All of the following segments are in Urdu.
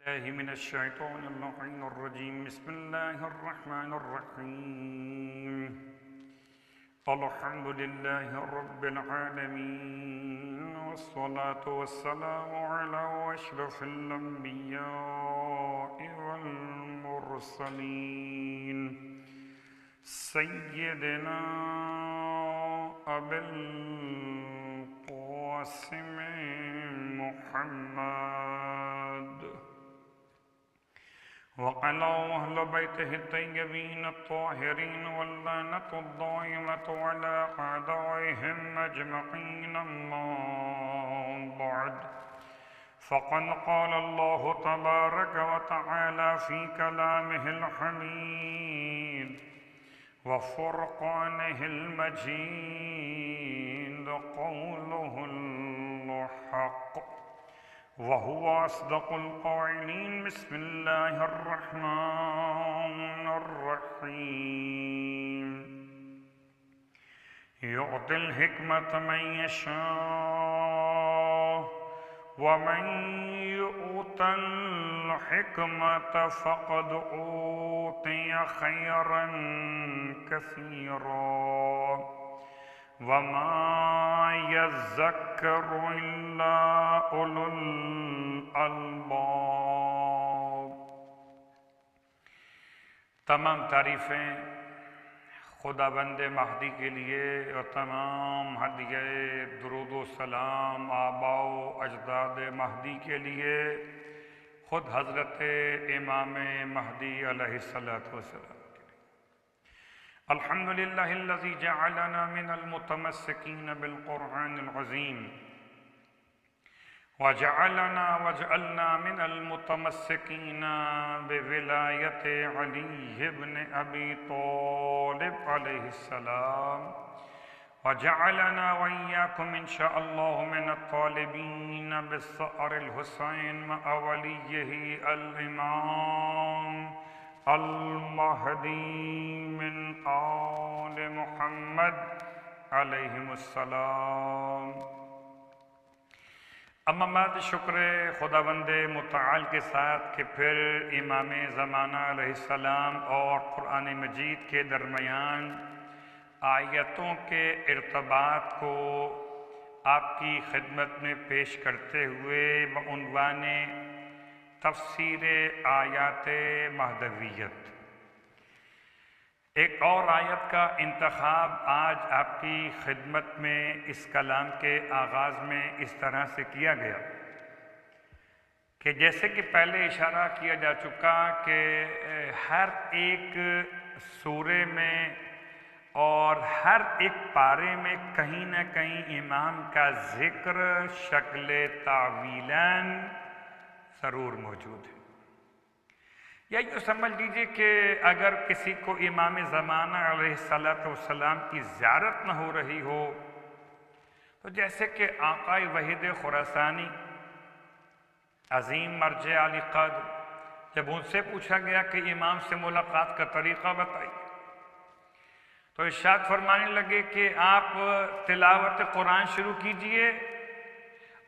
الله من الشيطان اللعين الرجيم بسم الله الرحمن الرحيم الحمد لله رب العالمين والصلاة والسلام على أشرف الأنبياء والمرسلين سيدنا أبي القاسم محمد وعلى أهل بيته الطيبين الطاهرين واللعنة الدائمة على أعدائهم أجمعين أما بعد فقد قال الله تبارك وتعالى في كلامه الحميد وفرقانه المجيد قوله الحق وهو أصدق القائلين بسم الله الرحمن الرحيم يؤتي الحكمة من يشاء ومن يؤت الحكمة فقد أوتي خيرا كثيرا وما يذكر إلا أولو الألباب۔ تمام تعریفیں خداوند مہدی کے لیے اور تمام ہدیہ درود و سلام آباء و اجداد مہدی کے لیے خود حضرت امام مہدی علیہ السلام۔ الحمد للہ الذی جعلنا من المتمسکین بالقرآن العظیم وجعلنا من المتمسکین بولایت علی بن ابی طالب علیہ السلام وجعلنا وإياكم إن شاء الله من الطالبين بالثأر الحسين مع وليه الإمام المہدی من آل محمد علیہم السلام۔ اما بعد، شکر خداوند متعال کے ساتھ کہ پھر امام زمانہ علیہ السلام اور قرآن مجید کے درمیان آیتوں کے ارتباط کو آپ کی خدمت میں پیش کرتے ہوئے بعنوان تفسیر آیات مہدویت ایک اور آیت کا انتخاب آج آپ کی خدمت میں اس کلام کے آغاز میں اس طرح سے کیا گیا کہ جیسے کہ پہلے اشارہ کیا جا چکا کہ ہر ایک سورے میں اور ہر ایک پارے میں کہیں نہ کہیں امام کا ذکر شکل تعویلاً ضرور موجود ہے۔ یا یوں سمجھ لیجئے کہ اگر کسی کو امام زمانہ علیہ السلام کی زیارت نہ ہو رہی ہو تو جیسے کہ آقا وحید خراسانی عظیم مرجع علی قدر، جب ان سے پوچھا گیا کہ امام سے ملاقات کا طریقہ بتائیے تو ارشاد فرمانے لگے کہ آپ تلاوت قرآن شروع کیجئے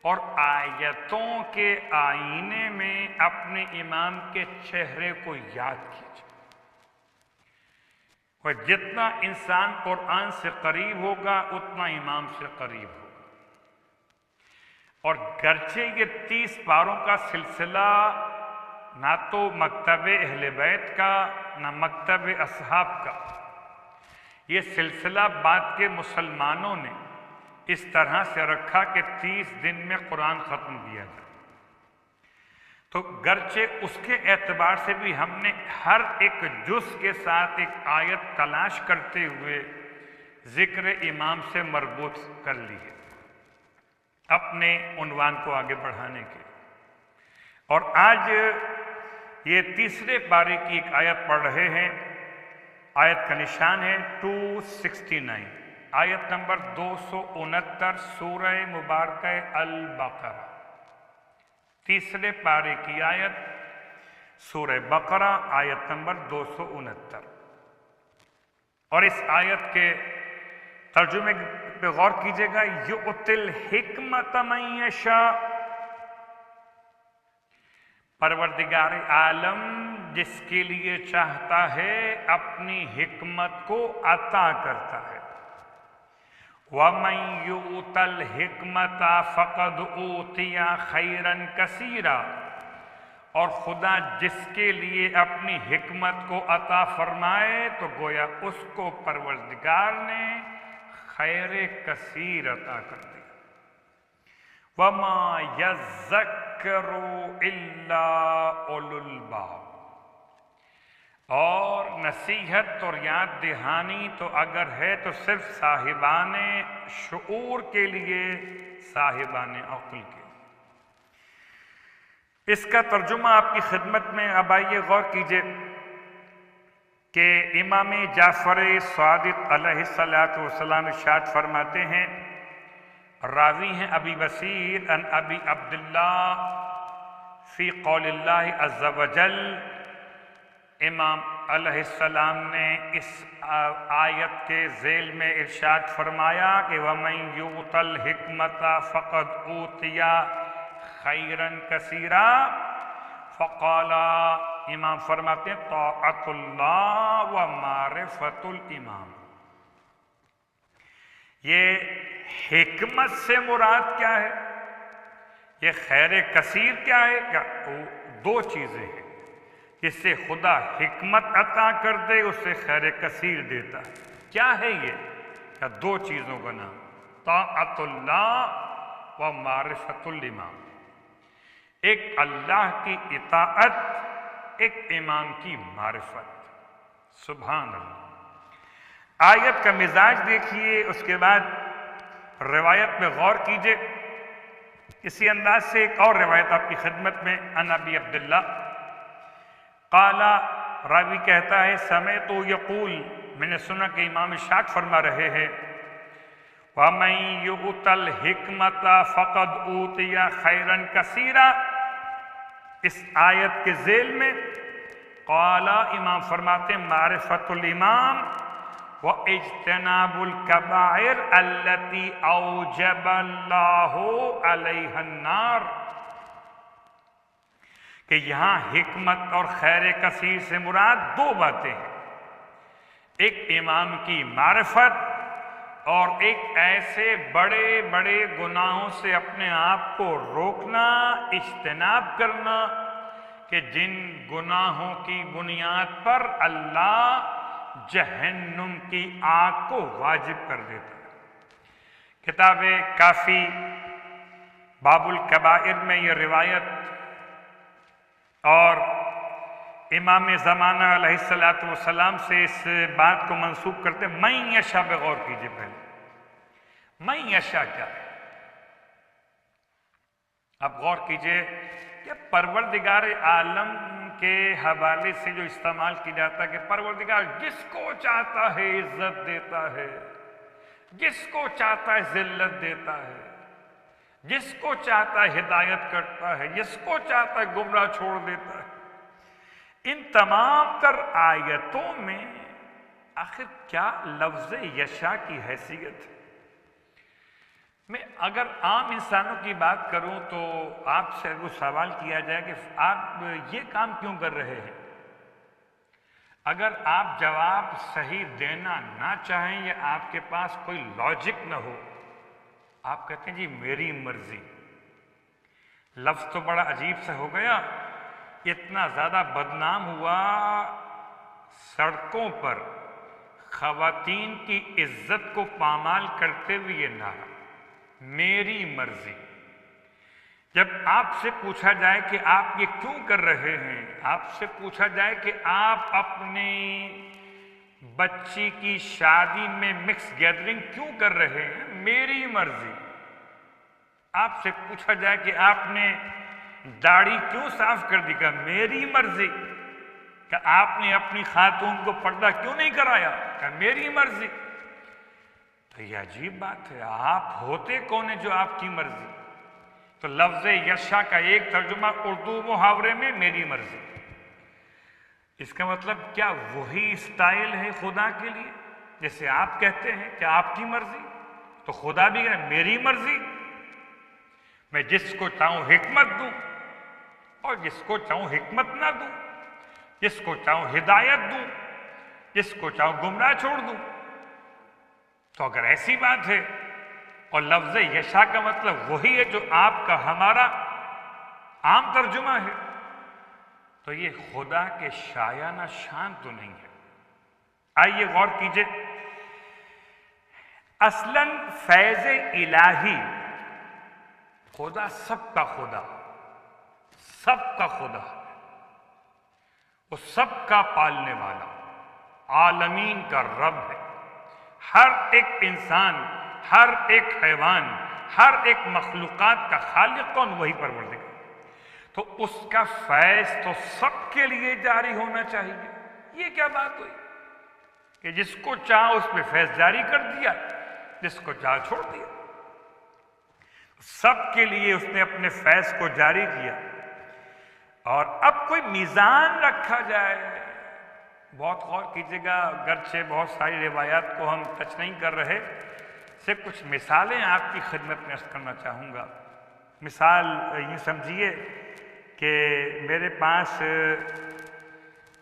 اور آیتوں کے آئینے میں اپنے امام کے چہرے کو یاد کیجئے۔ اور جتنا انسان قرآن سے قریب ہوگا اتنا امام سے قریب ہوگا۔ اور گرچہ یہ 30 پاروں کا سلسلہ نہ تو مکتب اہل بیت کا نہ مکتب اصحاب کا، یہ سلسلہ بعد کے مسلمانوں نے اس طرح سے رکھا کہ 30 دن میں قرآن ختم کیا جائے، تو گرچہ اس کے اعتبار سے بھی ہم نے ہر ایک جز کے ساتھ ایک آیت تلاش کرتے ہوئے ذکر امام سے مربوط کر لی ہے اپنے عنوان کو آگے بڑھانے کے۔ اور آج یہ تیسرے پارے کی ایک آیت پڑھ رہے ہیں۔ آیت کا نشان ہے 269، آیت نمبر 269 سورہ مبارکہ البقرہ، تیسرے پارے کی آیت سورہ بقرہ آیت نمبر 269۔ اور اس آیت کے ترجمے پہ غور کیجئے گا، یؤتی الحکمت من یشاء، پروردگار عالم جس کے لیے چاہتا ہے اپنی حکمت کو عطا کرتا ہے۔ وَمَن يُؤْتَ الْحِکْمَةَ فَقَدْ أُوتِیَ خَیْرًا کَثِیرًا، اور خدا جس کے لیے اپنی حکمت کو عطا فرمائے تو گویا اس کو پروردگار نے خیر کثیر عطا کر دیا۔ وَمَا يَذَّکَّرُ إِلَّا أُولُو الْأَلْبَابِ، اور نصیحت اور یاد دہانی تو اگر ہے تو صرف صاحبان شعور کے لیے، صاحبان عقل کے۔ اس کا ترجمہ آپ کی خدمت میں اب آئیے غور کیجئے کہ امام جعفر صادق علیہ السلام ارشاد فرماتے ہیں، راوی ہیں ابی بصیر عن ابی عبداللہ فی قول اللہ عز وجل، امام علیہ السلام نے اس آیت کے ذیل میں ارشاد فرمایا کہ وَمَن یُؤْتَ الْحِکْمَةَ فَقَدْ أُوتِیَ خَیْرًا کَثِیرًا، فقال، امام فرماتے ہیں طاعت اللہ و معرفت الامام۔ یہ حکمت سے مراد کیا ہے؟ یہ خیر کثیر کیا ہے؟ کیا دو چیزیں ہیں، جس سے خدا حکمت عطا کر دے اسے خیر کثیر دیتا ہے۔ کیا ہے یہ؟ کیا دو چیزوں کا نام، طاعت اللہ و معرفت الامام، ایک اللہ کی اطاعت، ایک امام کی معرفت۔ سبحان اللہ۔ آیت کا مزاج دیکھیے، اس کے بعد روایت میں غور کیجئے۔ اسی انداز سے ایک اور روایت آپ کی خدمت میں، عن ابی عبداللہ قال، راوی کہتا ہے سمعت یقول، میں نے سنا کہ امام ارشاد فرما رہے ہیں وَمَن یُؤْتَ الْحِکْمَةَ فَقَدْ أُوتِیَ خَیْرًا کَثِیرًا۔ اس آیت کے ذیل میں قال، امام فرماتے ہیں معرفت الامام وَاجْتِنَابُ الْکَبَائِرِ الَّتِی أَوْجَبَ اللَّهُ عَلَیْهَا النَّارِ، کہ یہاں حکمت اور خیر کثیر سے مراد دو باتیں ہیں، ایک امام کی معرفت اور ایک ایسے بڑے بڑے گناہوں سے اپنے آپ کو روکنا، اجتناب کرنا کہ جن گناہوں کی بنیاد پر اللہ جہنم کی آگ کو واجب کر دیتا ہے۔ کتاب کافی باب الکبائر میں یہ روایت اور امام زمانہ علیہ السلام سے اس بات کو منسوب کرتے ہیں۔ من یشاء پہ غور کیجئے پہلے، من یشاء کیا ہے؟ اب غور کیجئے کہ پروردگار عالم کے حوالے سے جو استعمال کی جاتا ہے کہ پروردگار جس کو چاہتا ہے عزت دیتا ہے، جس کو چاہتا ہے ذلت دیتا ہے، جس کو چاہتا ہے ہدایت کرتا ہے، جس کو چاہتا ہے گمراہ چھوڑ دیتا ہے۔ ان تمام تر آیتوں میں آخر کیا لفظ یشاء کی حیثیت ہے؟ میں اگر عام انسانوں کی بات کروں تو آپ سے وہ سوال کیا جائے کہ آپ یہ کام کیوں کر رہے ہیں؟ اگر آپ جواب صحیح دینا نہ چاہیں یا آپ کے پاس کوئی لاجک نہ ہو، آپ کہتے ہیں جی میری مرضی۔ لفظ تو بڑا عجیب سا ہو گیا، اتنا زیادہ بدنام ہوا سڑکوں پر خواتین کی عزت کو پامال کرتے ہوئے یہ نعرہ میری مرضی۔ جب آپ سے پوچھا جائے کہ آپ یہ کیوں کر رہے ہیں، آپ سے پوچھا جائے کہ آپ اپنی بچی کی شادی میں مکس گیدرنگ کیوں کر رہے ہیں، میری مرضی۔ آپ سے پوچھا جائے کہ آپ نے داڑھی کیوں صاف کر دی، کہ میری مرضی۔ کہ آپ نے اپنی خاتون کو پردہ کیوں نہیں کرایا، کہ میری مرضی۔ تو یہ عجیب بات ہے، آپ ہوتے کون ہیں جو آپ کی مرضی؟ تو لفظ یشاء کا ایک ترجمہ اردو محاورے میں میری مرضی۔ اس کا مطلب کیا وہی اسٹائل ہے خدا کے لیے؟ جیسے آپ کہتے ہیں کہ آپ کی مرضی، تو خدا بھی کہے میری مرضی، میں جس کو چاہوں حکمت دوں، اور جس کو چاہوں حکمت نہ دوں، جس کو چاہوں ہدایت دوں، جس کو چاہوں گمراہ چھوڑ دوں۔ تو اگر ایسی بات ہے اور لفظ یشا کا مطلب وہی ہے جو آپ کا ہمارا عام ترجمہ ہے، تو یہ خدا کے شایانہ شان تو نہیں ہے۔ آئیے غور کیجئے، اصلاً فیض الہی، خدا سب کا خدا، سب کا خدا، وہ سب کا پالنے والا، عالمین کا رب ہے۔ ہر ایک انسان، ہر ایک حیوان، ہر ایک مخلوقات کا خالق کون؟ وہی پروردگار۔ تو اس کا فیض تو سب کے لیے جاری ہونا چاہیے۔ یہ کیا بات ہوئی کہ جس کو چاہا اس پہ فیض جاری کر دیا، جس کو چاہا چھوڑ دیا؟ سب کے لیے اس نے اپنے فیض کو جاری کیا۔ اور اب کوئی میزان رکھا جائے، بہت غور کیجیے گا، اگرچہ بہت ساری روایات کو ہم ٹچ نہیں کر رہے، صرف کچھ مثالیں آپ کی خدمت میں عرض کرنا چاہوں گا۔ مثال یہ سمجھیے کہ میرے پاس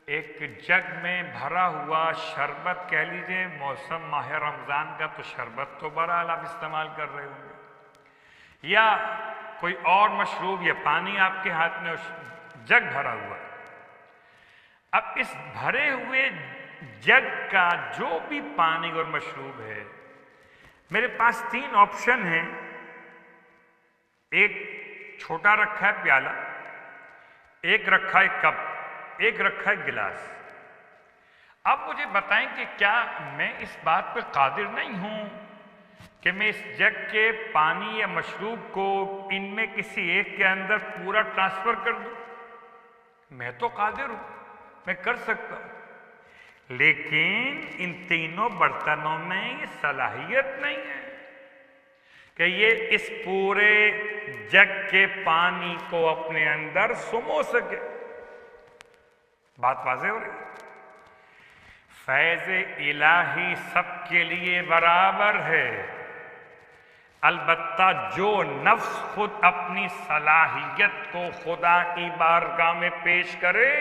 ایک جگ میں بھرا ہوا شربت، کہہ لیجئے موسم ماہ رمضان کا، تو شربت تو بہرحال آپ استعمال کر رہے ہوں گے، یا کوئی اور مشروب یا پانی آپ کے ہاتھ میں جگ بھرا ہوا۔ اب اس بھرے ہوئے جگ کا جو بھی پانی اور مشروب ہے، میرے پاس تین آپشن ہیں۔ ایک چھوٹا رکھا ہے پیالہ، ایک رکھا ہے کپ، ایک رکھا ہے گلاس۔ اب مجھے بتائیں کہ کیا میں اس بات پہ قادر نہیں ہوں کہ میں اس جگ کے پانی یا مشروب کو ان میں کسی ایک کے اندر پورا ٹرانسفر کر دوں؟ میں تو قادر ہوں، میں کر سکتا ہوں، لیکن ان تینوں برتنوں میں یہ صلاحیت نہیں ہے کہ یہ اس پورے جگ کے پانی کو اپنے اندر سمو سکے۔ بات واضح ہو رہی ہے؟ فیض الہی سب کے لیے برابر ہے، البتہ جو نفس خود اپنی صلاحیت کو خدا کی بارگاہ میں پیش کرے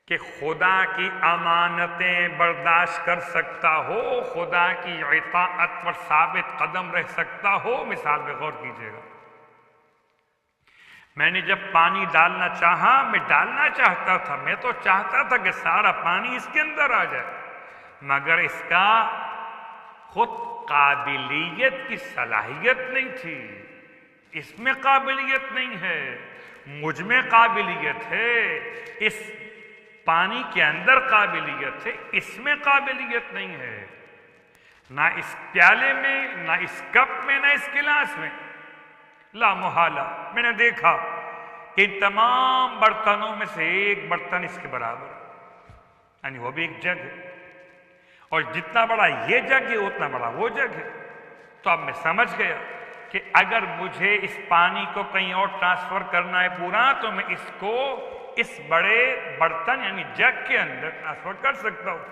کہ خدا کی امانتیں برداشت کر سکتا ہو، خدا کی اطاعت پر ثابت قدم رہ سکتا ہو۔ مثال پہ غور کیجیے گا، میں نے جب پانی ڈالنا چاہا، میں ڈالنا چاہتا تھا، میں تو چاہتا تھا کہ سارا پانی اس کے اندر آ جائے، مگر اس کا خود قابلیت کی صلاحیت نہیں تھی۔ اس میں قابلیت نہیں ہے، مجھ میں قابلیت ہے، اس پانی کے اندر قابلیت ہے، اس میں قابلیت نہیں ہے، نہ اس پیالے میں، نہ اس کپ میں، نہ اس گلاس میں۔ لا محالہ، میں نے دیکھا کہ ان تمام برتنوں میں سے ایک برتن اس کے برابر ہے، یعنی وہ بھی ایک جگ ہے، اور جتنا بڑا یہ جگ ہے اتنا بڑا وہ جگ ہے۔ تو اب میں سمجھ گیا کہ اگر مجھے اس پانی کو کہیں اور ٹرانسفر کرنا ہے پورا، تو میں اس کو اس بڑے برتن یعنی جگ کے اندر ٹرانسفر کر سکتا ہوں،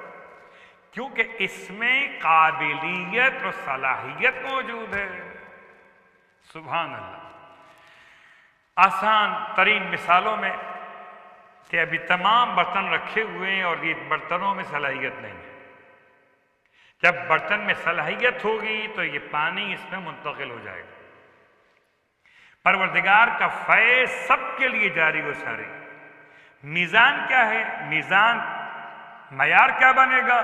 کیونکہ اس میں قابلیت اور صلاحیت موجود ہے۔ سبحان اللہ۔ آسان ترین مثالوں میں کہ ابھی تمام برتن رکھے ہوئے ہیں اور یہ برتنوں میں صلاحیت نہیں ہے، جب برتن میں صلاحیت ہوگی تو یہ پانی اس میں منتقل ہو جائے گا۔ پروردگار کا فیض سب کے لیے جاری و ساری۔ میزان کیا ہے؟ میزان معیار کیا بنے گا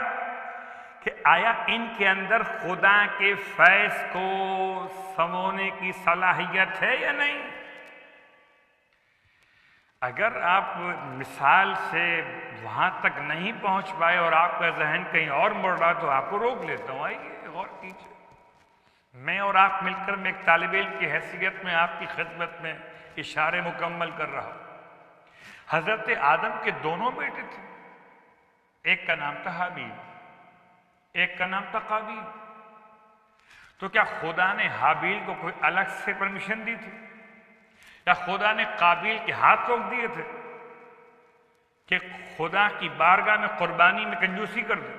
کہ آیا ان کے اندر خدا کے فیض کو سمونے کی صلاحیت ہے یا نہیں؟ اگر آپ مثال سے وہاں تک نہیں پہنچ پائے اور آپ کا ذہن کہیں اور مڑ رہا تو آپ کو روک لیتا ہوں، آئیے غور کیجیے۔ میں اور آپ مل کر میں ایک طالب علم کی حیثیت میں آپ کی خدمت میں اشارے مکمل کر رہا ہوں۔ حضرت آدم کے دونوں بیٹے تھے، ایک کا نام تھا حابیل، ایک کا نام تھا قابیل۔ تو کیا خدا نے حابیل کو کوئی الگ سے پرمیشن دی تھی، یا خدا نے قابیل کے ہاتھ روک دیے تھے کہ خدا کی بارگاہ میں قربانی میں کنجوسی کر دے؟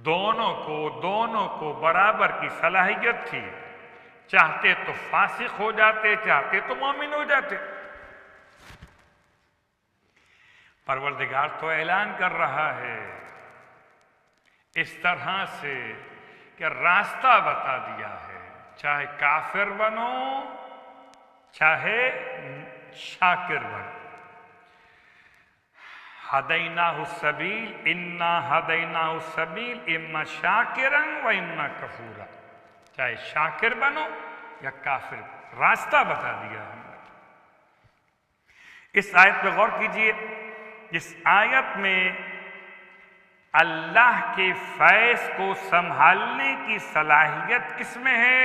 دونوں کو برابر کی صلاحیت تھی، چاہتے تو فاسق ہو جاتے، چاہتے تو مومن ہو جاتے۔ پروردگار تو اعلان کر رہا ہے اس طرح سے کہ راستہ بتا دیا ہے، چاہے کافر بنو چاہے شاکر بنو۔ ہدیناہ السبیل انا ہدیناہ السبیل اما شاکرا و اما کفورا، چاہے شاکر بنو یا کافر بنو، راستہ بتا دیا ہم نے۔ اس آیت پہ غور کیجئے، اس آیت میں اللہ کے فیض کو سنبھالنے کی صلاحیت کس میں ہے؟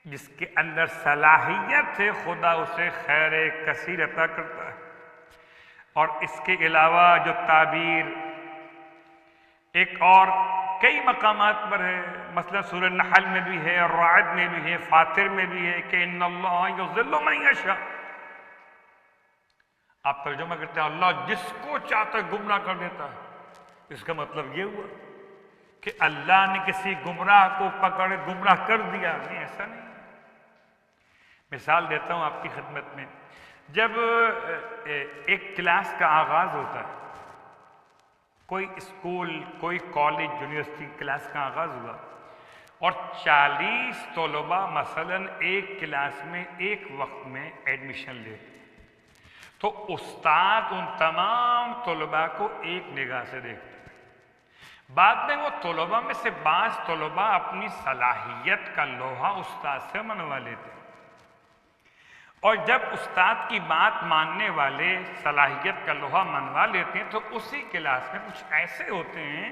جس کے اندر صلاحیت ہے خدا اسے خیر کثیر عطا کرتا ہے۔ اور اس کے علاوہ جو تعبیر ایک اور کئی مقامات پر ہے، مثلا سورہ نحل میں بھی ہے، الرعد میں بھی ہے، فاطر میں بھی ہے کہ ان اللہ یضل من یشاء۔ آپ ترجمہ کرتے ہیں اللہ جس کو چاہتا ہے گمراہ کر دیتا ہے، اس کا مطلب یہ ہوا کہ اللہ نے کسی گمراہ کو پکڑ گمراہ کر دیا؟ نہیں، ایسا نہیں۔ مثال دیتا ہوں آپ کی خدمت میں، جب ایک کلاس کا آغاز ہوتا ہے، کوئی اسکول، کوئی کالج، یونیورسٹی کلاس کا آغاز ہوا اور 40 طلباء مثلاً ایک کلاس میں ایک وقت میں ایڈمیشن لیتے، تو استاد ان تمام طلباء کو ایک نگاہ سے دیکھتا ہے۔ بعد میں وہ طلباء میں سے بعض طلباء اپنی صلاحیت کا لوہا استاد سے منوا لیتے ہیں، اور جب استاد کی بات ماننے والے صلاحیت کا لوہا منوا لیتے ہیں تو اسی کلاس میں کچھ ایسے ہوتے ہیں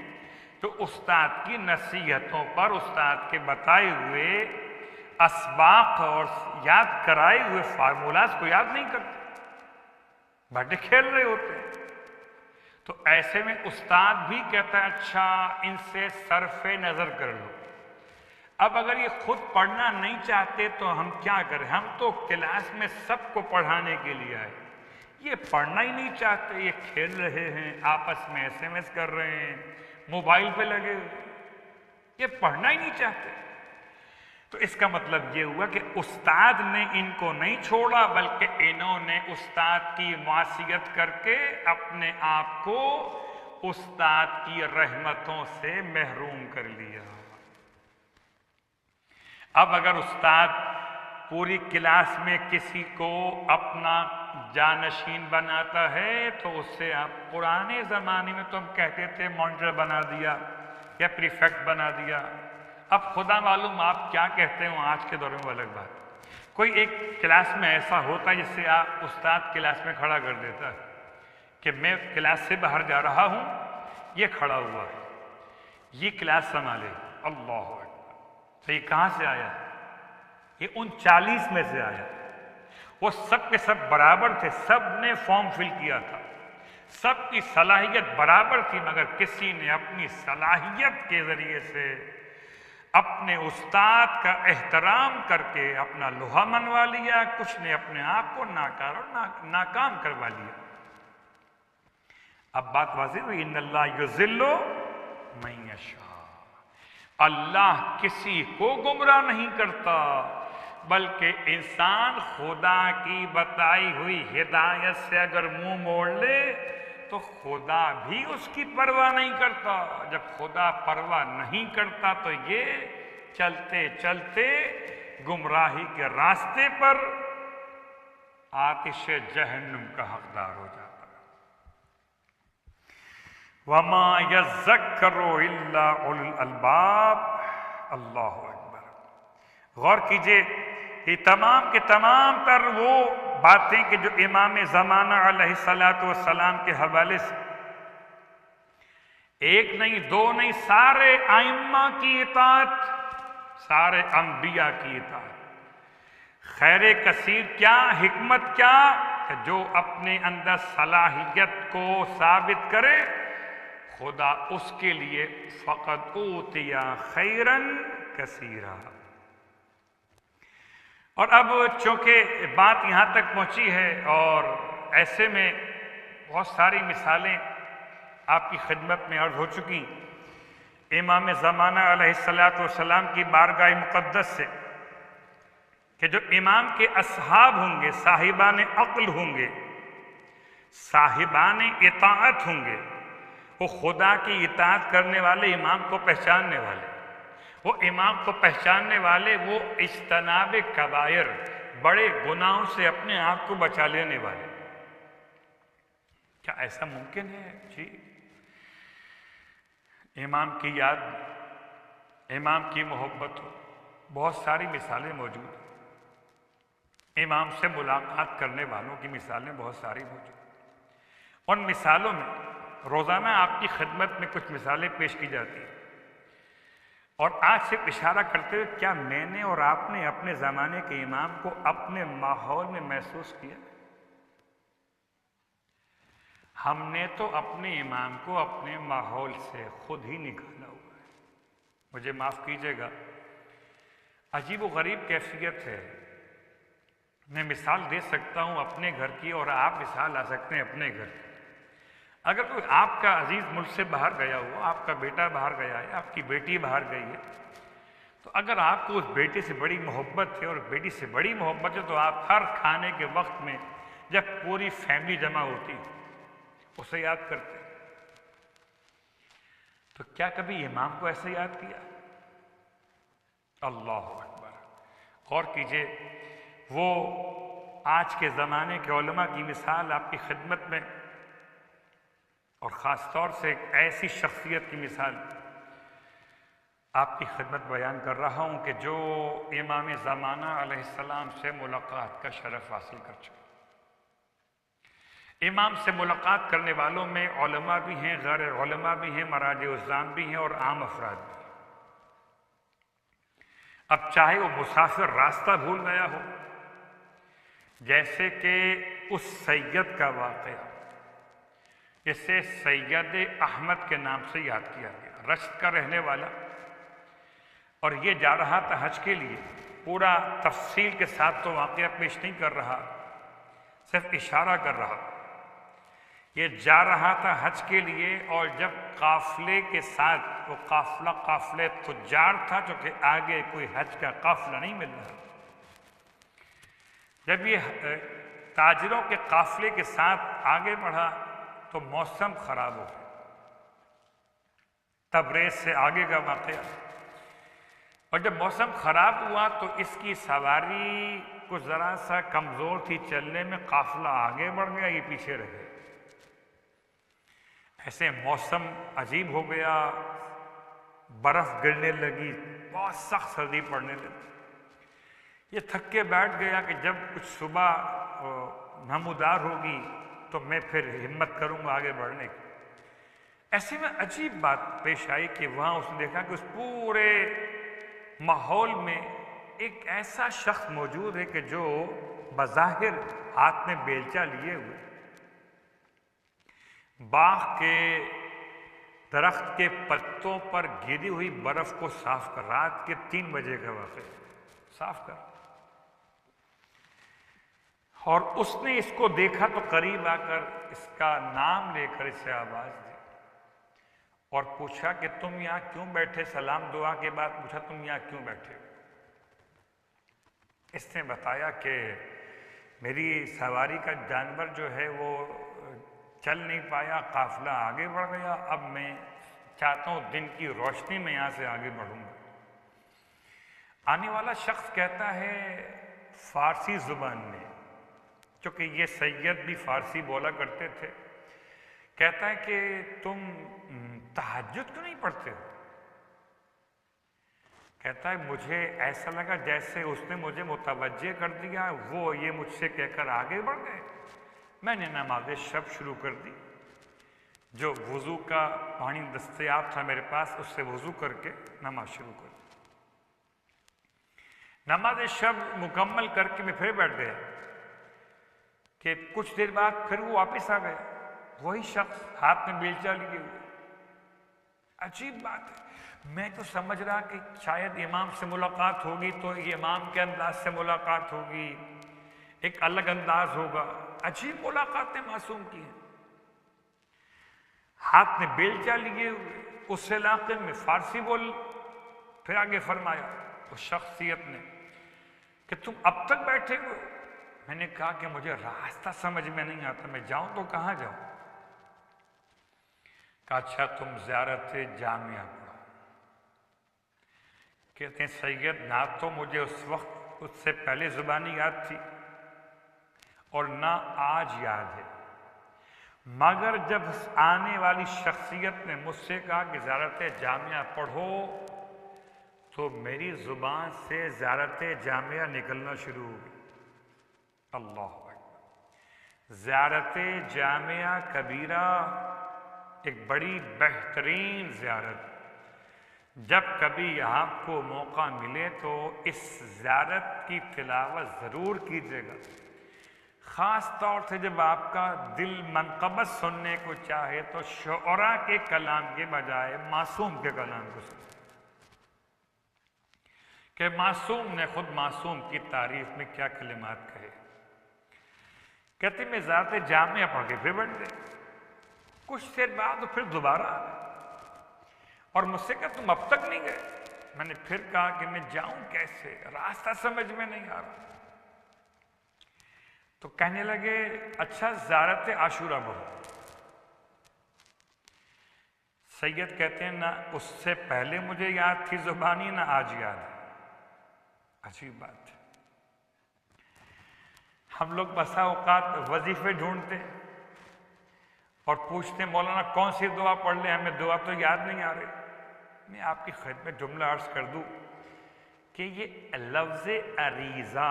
جو استاد کی نصیحتوں پر، استاد کے بتائے ہوئے اسباق اور یاد کرائے ہوئے فارمولاز کو یاد نہیں کرتے، بھٹے کھیل رہے ہوتے ہیں۔ تو ایسے میں استاد بھی کہتا ہے اچھا ان سے صرف نظر کر لو۔ اب اگر یہ خود پڑھنا نہیں چاہتے تو ہم کیا کریں؟ ہم تو کلاس میں سب کو پڑھانے کے لیے آئے، یہ پڑھنا ہی نہیں چاہتے، یہ کھیل رہے ہیں، آپس میں SMS کر رہے ہیں، موبائل پہ لگے ہوئے، یہ پڑھنا ہی نہیں چاہتے۔ تو اس کا مطلب یہ ہوا کہ استاد نے ان کو نہیں چھوڑا، بلکہ انہوں نے استاد کی معصیت کر کے اپنے آپ کو استاد کی رحمتوں سے محروم کر لیا۔ اب اگر استاد پوری کلاس میں کسی کو اپنا جانشین بناتا ہے تو اس سے آپ پرانے زمانے میں تو ہم کہتے تھے مانیٹر بنا دیا یا پریفیکٹ بنا دیا، اب خدا معلوم آپ کیا کہتے ہو آج کے دور میں، وہ الگ بات۔ کوئی ایک کلاس میں ایسا ہوتا ہے جس سے آپ استاد کلاس میں کھڑا کر دیتا ہے کہ میں کلاس سے باہر جا رہا ہوں، یہ کھڑا ہوا ہے، یہ کلاس سنبھالے۔ اللہ اکبر! تو یہ کہاں سے آیا؟ یہ ان 40 میں سے آیا۔ وہ سب کے سب برابر تھے، سب نے فارم فل کیا تھا، سب کی صلاحیت برابر تھی، مگر کسی نے اپنی صلاحیت کے ذریعے سے اپنے استاد کا احترام کر کے اپنا لوہا منوا لیا، کچھ نے اپنے آپ کو ناکار اور ناکام کروا لیا۔ اب بات واضح ہوئی، ان اللہ یضل من یشاء، اللہ کسی کو گمراہ نہیں کرتا، بلکہ انسان خدا کی بتائی ہوئی ہدایت سے اگر منہ موڑ لے تو خدا بھی اس کی پرواہ نہیں کرتا۔ جب خدا پرواہ نہیں کرتا تو یہ چلتے چلتے گمراہی کے راستے پر آتش جہنم کا حقدار ہو جاتا ہے۔ وَمَا يَذَّكَّرُ إِلَّا أُولُو الْأَلْبَابِ۔ اللہ اکبر! غور کیجئے، یہ تمام کے تمام تر وہ باتیں کہ جو امام زمانہ علیہ السلام کے حوالے سے ایک نہیں دو نہیں سارے ائمہ کی اطاعت، سارے انبیاء کی اطاعت، خیر کثیر کیا، حکمت کیا کہ جو اپنے اندر صلاحیت کو ثابت کرے خدا اس کے لیے فقط اوتیا خیرن کثیرا۔ اور اب چونکہ بات یہاں تک پہنچی ہے اور ایسے میں بہت ساری مثالیں آپ کی خدمت میں عرض ہو چکی، امام زمانہ علیہ السلام کی بارگاہ مقدس سے کہ جو امام کے اصحاب ہوں گے، صاحبان عقل ہوں گے، صاحبان اطاعت ہوں گے، وہ خدا کی اطاعت کرنے والے، امام کو پہچاننے والے، وہ امام کو پہچاننے والے، وہ اجتناب کبائر، بڑے گناہوں سے اپنے آپ کو بچا لینے والے۔ کیا ایسا ممکن ہے؟ جی، امام کی یاد، امام کی محبت ہو، بہت ساری مثالیں موجود ہیں۔ امام سے ملاقات کرنے والوں کی مثالیں بہت ساری موجود ہیں۔ ان مثالوں میں روزانہ آپ کی خدمت میں کچھ مثالیں پیش کی جاتی ہیں، اور آج سے اشارہ کرتے ہوئے کیا میں نے اور آپ نے اپنے زمانے کے امام کو اپنے ماحول میں محسوس کیا؟ ہم نے تو اپنے امام کو اپنے ماحول سے خود ہی نکالا ہوا ہے۔ مجھے معاف کیجیے گا، عجیب و غریب کیفیت ہے۔ میں مثال دے سکتا ہوں اپنے گھر کی، اور آپ مثال لا سکتے ہیں اپنے گھر کی۔ اگر کوئی آپ کا عزیز ملک سے باہر گیا ہو، آپ کا بیٹا باہر گیا ہے، آپ کی بیٹی باہر گئی ہے، تو اگر آپ کو اس بیٹے سے بڑی محبت ہے اور بیٹی سے بڑی محبت ہے، تو آپ ہر کھانے کے وقت میں جب پوری فیملی جمع ہوتی ہے اسے یاد کرتے ہیں۔ تو کیا کبھی امام کو ایسے یاد کیا؟ اللہ اکبر! غور کیجئے، وہ آج کے زمانے کے علماء کی مثال آپ کی خدمت میں، اور خاص طور سے ایک ایسی شخصیت کی مثال آپ کی خدمت بیان کر رہا ہوں کہ جو امام زمانہ علیہ السلام سے ملاقات کا شرف حاصل کر چکے۔ امام سے ملاقات کرنے والوں میں علماء بھی ہیں، غیر علماء بھی ہیں، مراجع الزام بھی ہیں، اور عام افراد بھی ہیں۔ اب چاہے وہ مسافر راستہ بھول گیا ہو، جیسے کہ اس سید کا واقعہ، جسے سید احمد کے نام سے یاد کیا گیا، رشت کا رہنے والا، اور یہ جا رہا تھا حج کے لیے۔ پورا تفصیل کے ساتھ تو واقعہ پیش نہیں کر رہا، صرف اشارہ کر رہا۔ یہ جا رہا تھا حج کے لیے، اور جب قافلے کے ساتھ، وہ قافلہ تجار تھا، چونکہ آگے کوئی حج کا قافلہ نہیں مل رہا، جب یہ تاجروں کے قافلے کے ساتھ آگے بڑھا تو موسم خراب ہو گیا۔ تبریز سے آگے کا واقعہ، اور جب موسم خراب ہوا تو اس کی سواری کو ذرا سا کمزور تھی چلنے میں، قافلہ آگے بڑھ گیا، یہ پیچھے رہ گئے۔ ایسے موسم عجیب ہو گیا، برف گرنے لگی، بہت سخت سردی پڑنے لگی۔ یہ تھک کے بیٹھ گیا کہ جب کچھ صبح نمودار ہوگی تو میں پھر ہمت کروں گا آگے بڑھنے کی۔ ایسے میں عجیب بات پیش آئی کہ وہاں اس نے دیکھا کہ اس پورے ماحول میں ایک ایسا شخص موجود ہے کہ جو بظاہر ہاتھ میں بیلچہ لیے ہوئے باغ کے درخت کے پتوں پر گری ہوئی برف کو صاف کر، رات کے 3 بجے کا واقعہ، صاف کر۔ اور اس نے اس کو دیکھا تو قریب آ کر اس کا نام لے کر اسے آواز دی اور پوچھا کہ تم یہاں کیوں بیٹھے؟ سلام دعا کے بعد پوچھا تم یہاں کیوں بیٹھے؟ اس نے بتایا کہ میری سواری کا جانور جو ہے وہ چل نہیں پایا، قافلہ آگے بڑھ گیا، اب میں چاہتا ہوں دن کی روشنی میں یہاں سے آگے بڑھوں گا۔ آنے والا شخص کہتا ہے فارسی زبان میں، چونکہ یہ سید بھی فارسی بولا کرتے تھے، کہتا ہے کہ تم تہجد کیوں نہیں پڑھتے ہو؟ کہتا ہے مجھے ایسا لگا جیسے اس نے مجھے متوجہ کر دیا، وہ یہ مجھ سے کہہ کر آگے بڑھ گئے، میں نے نماز شب شروع کر دی۔ جو وضو کا پانی دستیاب تھا میرے پاس، اس سے وضو کر کے نماز شروع کر دی۔ نماز شب مکمل کر کے میں پھر بیٹھ گیا کہ کچھ دیر بعد پھر وہ واپس آ گئے، وہی شخص ہاتھ میں بیلچہ لیے ہوئے۔ عجیب بات ہے، میں تو سمجھ رہا کہ شاید امام سے ملاقات ہوگی تو یہ امام کے انداز سے ملاقات ہوگی، ایک الگ انداز ہوگا۔ عجیب ملاقاتیں معصوم کی ہیں، ہاتھ میں بیلچہ لیے ہوئے، اس علاقے میں فارسی بول. پھر آگے فرمایا اس شخصیت نے کہ تم اب تک بیٹھے ہو. میں نے کہا کہ مجھے راستہ سمجھ میں نہیں آتا، میں جاؤں تو کہاں جاؤں؟ کہا اچھا تم زیارت جامعہ پڑھو. کہتے ہیں سید نہ تو مجھے اس وقت اس سے پہلے زبانی یاد تھی اور نہ آج یاد ہے، مگر جب اس آنے والی شخصیت نے مجھ سے کہا کہ زیارت جامعہ پڑھو تو میری زبان سے زیارت جامعہ نکلنا شروع ہو گئی. اللہ اکبر. زیارت جامعہ کبیرہ ایک بڑی بہترین زیارت. جب کبھی آپ کو موقع ملے تو اس زیارت کی تلاوت ضرور کیجیے گا، خاص طور سے جب آپ کا دل منقبت سننے کو چاہے تو شعراء کے کلام کے بجائے معصوم کے کلام کو سنیں، کہ معصوم نے خود معصوم کی تعریف میں کیا کلمات کہے. کہتے میں ذات جامعہ پڑھ کے پھر بیٹھ گئے. کچھ دیر بعد پھر دوبارہ آ گئے اور مجھ سے کہا تم اب تک نہیں گئے. میں نے پھر کہا کہ میں جاؤں کیسے، راستہ سمجھ میں نہیں آ رہا. تو کہنے لگے اچھا زیارت عاشورہ پڑھو. سید کہتے ہیں نہ اس سے پہلے مجھے یاد تھی زبانی، نہ آج یاد ہے. عجیب بات ہے. ہم لوگ بسا اوقات وظیفے ڈھونڈتے اور پوچھتے مولانا کون سی دعا پڑھ لیں، ہمیں دعا تو یاد نہیں آ رہی. میں آپ کی خدمت جملہ عرض کر دوں کہ یہ لفظ عریضہ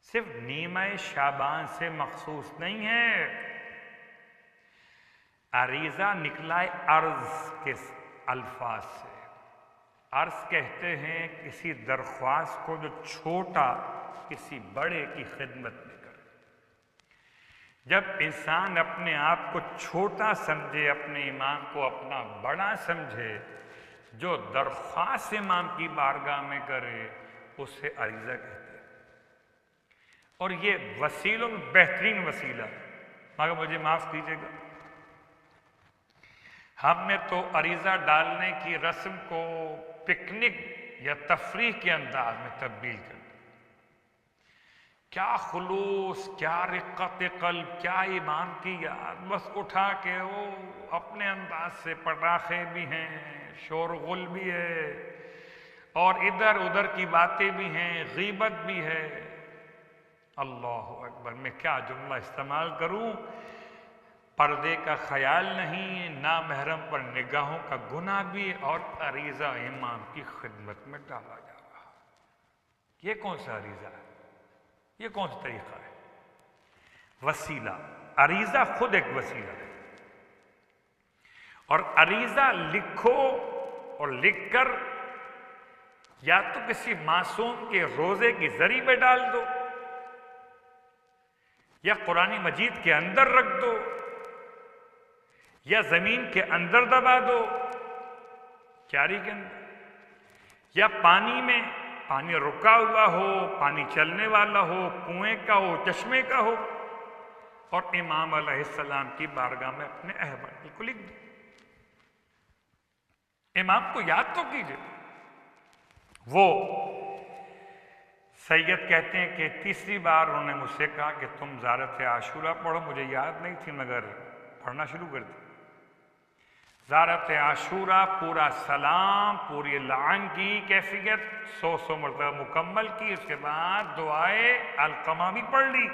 صرف نیمہ شعبان سے مخصوص نہیں ہے. عریضہ نکلا ہے عرض کے الفاظ سے. عرض کہتے ہیں کسی درخواست کو جو چھوٹا کسی بڑے کی خدمت میں کرے. جب انسان اپنے آپ کو چھوٹا سمجھے، اپنے امام کو اپنا بڑا سمجھے، جو درخواست امام کی بارگاہ میں کرے اسے عریضہ کہتے ہیں. اور یہ وسیلوں میں بہترین وسیلہ ہے. مگر مجھے معاف کیجیے گا، ہم نے تو عریضہ ڈالنے کی رسم کو پکنک یا تفریح کے انداز میں تبدیل کر دیا. کیا خلوص، کیا رقت قلب، کیا امام کی یاد. بس اٹھا کے وہ اپنے انداز سے پٹاخے بھی ہیں، شور غل بھی ہے، اور ادھر ادھر کی باتیں بھی ہیں، غیبت بھی ہے. اللہ اکبر. میں کیا جملہ استعمال کروں؟ پردے کا خیال نہیں، نامحرم پر نگاہوں کا گناہ بھی، اور عریضہ امام کی خدمت میں ڈالا جا رہا. یہ کون سا عریضہ ہے؟ یہ کون سا طریقہ ہے؟ وسیلہ. عریضہ خود ایک وسیلہ ہے. اور عریضہ لکھو اور لکھ کر یا تو کسی معصوم کے روزے کی زری میں ڈال دو، یا قرآن مجید کے اندر رکھ دو، یا زمین کے اندر دبا دو، کیاری کے اندر، یا پانی میں، پانی رکا ہوا ہو، پانی چلنے والا ہو، کنویں کا ہو، چشمے کا ہو، اور امام علیہ السلام کی بارگاہ میں اپنے احوال کو لکھ دو. امام کو یاد تو کیجئے. وہ سید کہتے ہیں کہ تیسری بار انہوں نے مجھ سے کہا کہ تم زیارت عاشورہ پڑھو. مجھے یاد نہیں تھی مگر پڑھنا شروع کر دی. زیارت عاشورہ پورا سلام، پوری لعن کی کیفیت 100 مرتبہ مکمل کی. اس کے بعد دعائے علقمہ بھی پڑھ لی.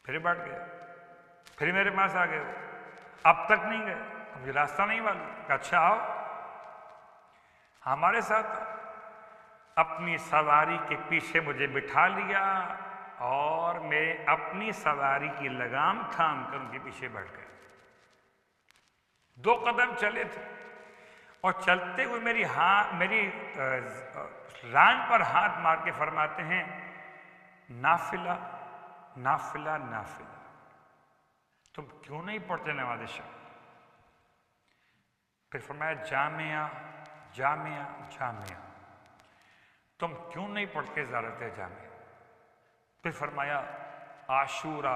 پھر بیٹھ گئے. پھر میرے پاس آ گئے. اب تک نہیں گئے، مجھے راستہ نہیں معلوم. اچھا آؤ ہمارے ساتھ. اپنی سواری کے پیچھے مجھے بٹھا لیا اور میں اپنی سواری کی لگام تھام کر ان کے پیچھے بیٹھ گئے. 2 قدم چلے تھے اور چلتے ہوئے میری ران پر ہاتھ مار کے فرماتے ہیں نافلہ نافلہ نافلہ. تم کیوں نہیں پڑھتے نماز شب؟ پھر فرمایا جامعہ جامعہ جامعہ. تم کیوں نہیں پڑھتے زیارت جامعہ؟ پھر فرمایا عاشورہ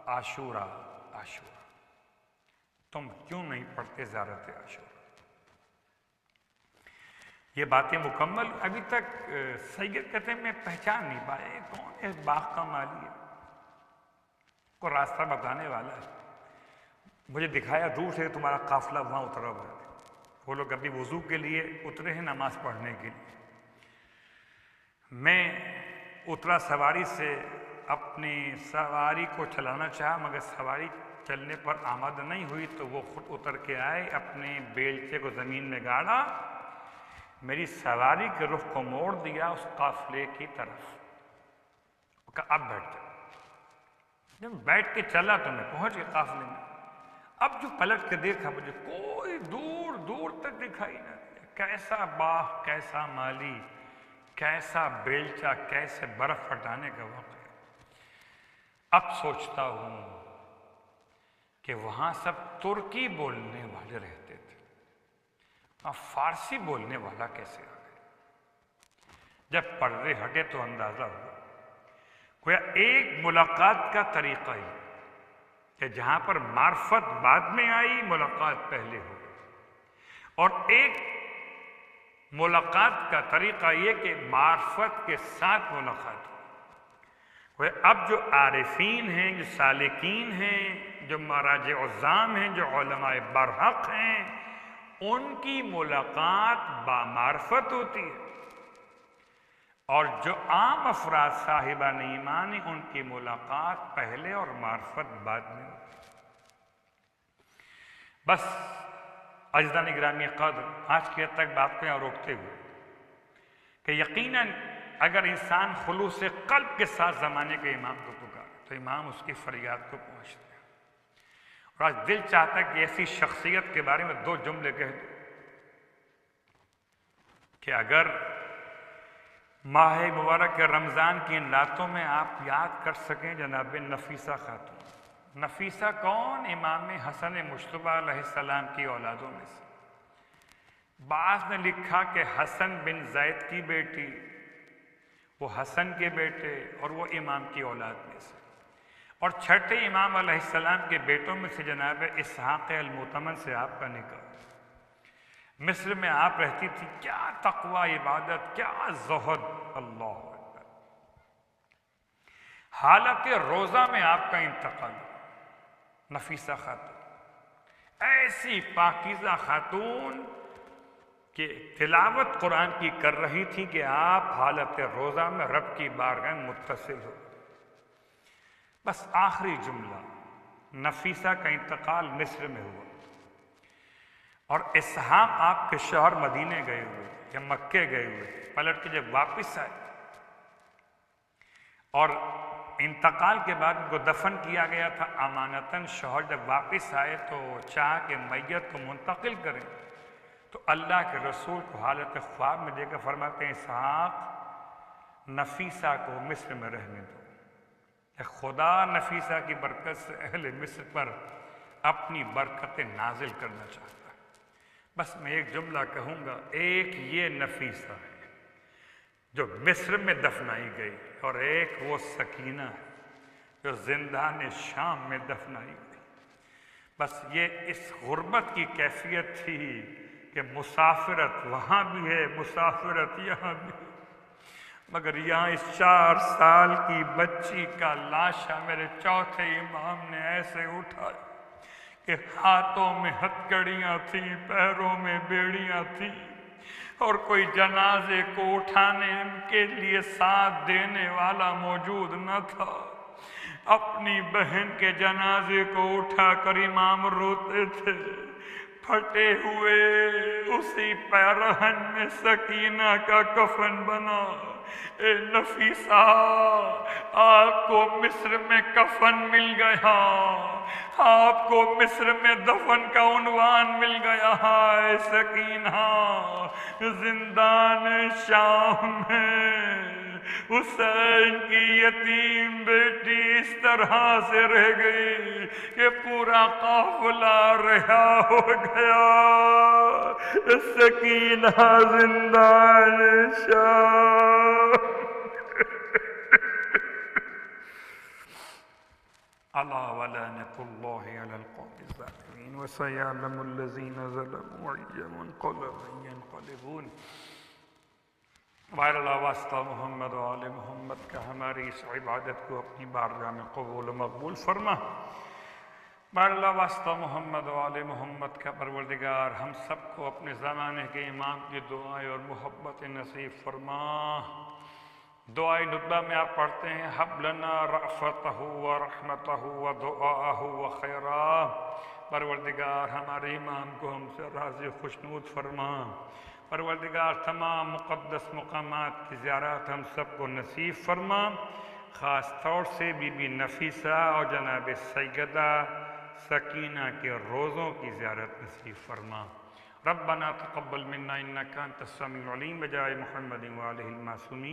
عاشورہ عاشورہ. تم کیوں نہیں پڑھتے زیارت عاشور؟ یہ باتیں مکمل ابھی تک سید کہتے ہیں میں پہچان نہیں پائے کون ہے باغ کا مالی ہے، کو راستہ بتانے والا ہے۔ مجھے دکھایا دور سے تمہارا قافلہ وہاں اترا ہوا ہے، وہ لوگ ابھی وضو کے لیے اترے ہیں نماز پڑھنے کے لیے۔ میں اترا سواری سے، اپنی سواری کو چلانا چاہا مگر سواری چلنے پر آمادہ نہیں ہوئی، تو وہ خود اتر کے آئے، اپنے بیلچے کو زمین میں گاڑا، میری سواری کے رخ کو موڑ دیا اس قافلے کی طرف، کہا اب بیٹھ جاؤ۔ جب بیٹھ کے چلا تو میں پہنچ گیا قافلے میں۔ اب جو پلٹ کے دیکھا مجھے کوئی دور دور تک دکھائی نہ دیا، کیسا باغ، کیسا مالی، کیسا بیلچہ، کیسے برف ہٹانے کا وقت ہے۔ اب سوچتا ہوں کہ وہاں سب ترکی بولنے والے رہتے تھے، وہاں فارسی بولنے والا کیسے آ گئے؟ جب پردے ہٹے تو اندازہ ہوا گویا ایک ملاقات کا طریقہ ہی کہ جہاں پر معرفت بعد میں آئی، ملاقات پہلے ہو گئی، اور ایک ملاقات کا طریقہ یہ کہ معرفت کے ساتھ ملاقات ہو۔ اب جو عارفین ہیں، جو سالکین ہیں، جو مراجع عظام ہیں، جو علماء برحق ہیں، ان کی ملاقات بامعرفت ہوتی ہے، اور جو عام افراد صاحبان ایمان ہیں ان کی ملاقات پہلے اور معرفت بعد میں ہوتی ہے۔ بس عزیزان گرامی قدر، آج کی حد تک بات کو یہاں روکتے ہوئے کہ یقیناً اگر انسان خلوص قلب کے ساتھ زمانے کے امام کو پکارے تو امام اس کی فریاد کو پہنچتے ہیں۔ اور آج دل چاہتا ہے کہ ایسی شخصیت کے بارے میں دو جملے کہہ دوں کہ اگر ماہ مبارک رمضان کی ان راتوں میں آپ یاد کر سکیں جناب نفیسہ خاتون۔ نفیسہ کون؟ امام حسن مجتبیٰ علیہ السلام کی اولادوں میں سے۔ بعض نے لکھا کہ حسن بن زید کی بیٹی، وہ حسن کے بیٹے، اور وہ امام کی اولاد میں سے، اور چھٹے امام علیہ السلام کے بیٹوں میں سے جناب اسحاق المؤتمن سے آپ کا نکاح۔ مصر میں آپ رہتی تھی، کیا تقوی، عبادت، کیا زہد، اللہ اکبر۔ حالت روزہ میں آپ کا انتقال، نفیسہ خاتون، ایسی پاکیزہ خاتون کہ تلاوت قرآن کی کر رہی تھی کہ آپ حالت روزہ میں رب کی بارگاہ میں متصل ہو۔ بس آخری جملہ، نفیسہ کا انتقال مصر میں ہوا، اور اسحاق آپ کے شوہر مدینے گئے ہوئے یا مکے گئے ہوئے، پلٹ کے جب واپس آئے اور انتقال کے بعد ان کو دفن کیا گیا تھا امانتاً، شوہر جب واپس آئے تو چاہا کہ میت کو منتقل کریں، تو اللہ کے رسول کو حالت خواب میں دے کر فرماتے ہیں اسحاق نفیسہ کو مصر میں رہنے دو، کہ خدا نفیسہ کی برکت سے اہل مصر پر اپنی برکتیں نازل کرنا چاہتا ہے۔ بس میں ایک جملہ کہوں گا، ایک یہ نفیسہ ہے جو مصر میں دفنائی گئی، اور ایک وہ سکینہ ہے جو زندان شام میں دفنائی گئی۔ بس یہ اس غربت کی کیفیت تھی کہ مسافرت وہاں بھی ہے، مسافرت یہاں بھی ہے، مگر یہاں اس 4 سال کی بچی کا لاشا میرے چوتھے امام نے ایسے اٹھایا کہ ہاتھوں میں ہتھکڑیاں تھیں، پیروں میں بیڑیاں تھیں، اور کوئی جنازے کو اٹھانے کے لیے ساتھ دینے والا موجود نہ تھا۔ اپنی بہن کے جنازے کو اٹھا کر امام روتے تھے، پھٹے ہوئے اسی پیرہن میں سکینہ کا کفن بنا۔ اے نفیسہ، آپ کو مصر میں کفن مل گیا، آپ کو مصر میں دفن کا عنوان مل گیا ہے۔ سکینہ زندان شام میں حسین کی یتیم بیٹی اس طرح سے رہ گئی کہ پورا قافلہ رہا ہو گیا۔ سکینہ زندان شام۔ الا ولعنۃ اللہ علی القوم الظالمین وسيعلم الذین ظلموا أي منقلب ينقلبون۔ بہر اللہ واسطہ محمد و آل محمد کا ہماری اس عبادت کو اپنی بارگاہ میں قبول و مقبول فرما۔ بہر اللہ واسطہ محمد و آل محمد کا پروردگار ہم سب کو اپنے زمانے کے امام کی دعائیں اور محبت نصیب فرما۔ دعائے ندبہ میں آپ پڑھتے ہیں حب لنا رأفتہ و رحمتہ و دعاءہ و خیرہ۔ پروردگار ہمارے امام کو ہم سے راضی خوشنود فرما۔ پروردگار تمام مقدس مقامات کی زیارت ہم سب کو نصیب فرما، خاص طور سے بی بی نفیسہ اور جناب سیدہ سکینہ کے روزوں کی زیارت نصیب فرما۔ ربنا تقبل منا انک انت السمیع العلیم بجائے محمد وآلہ المعصومین۔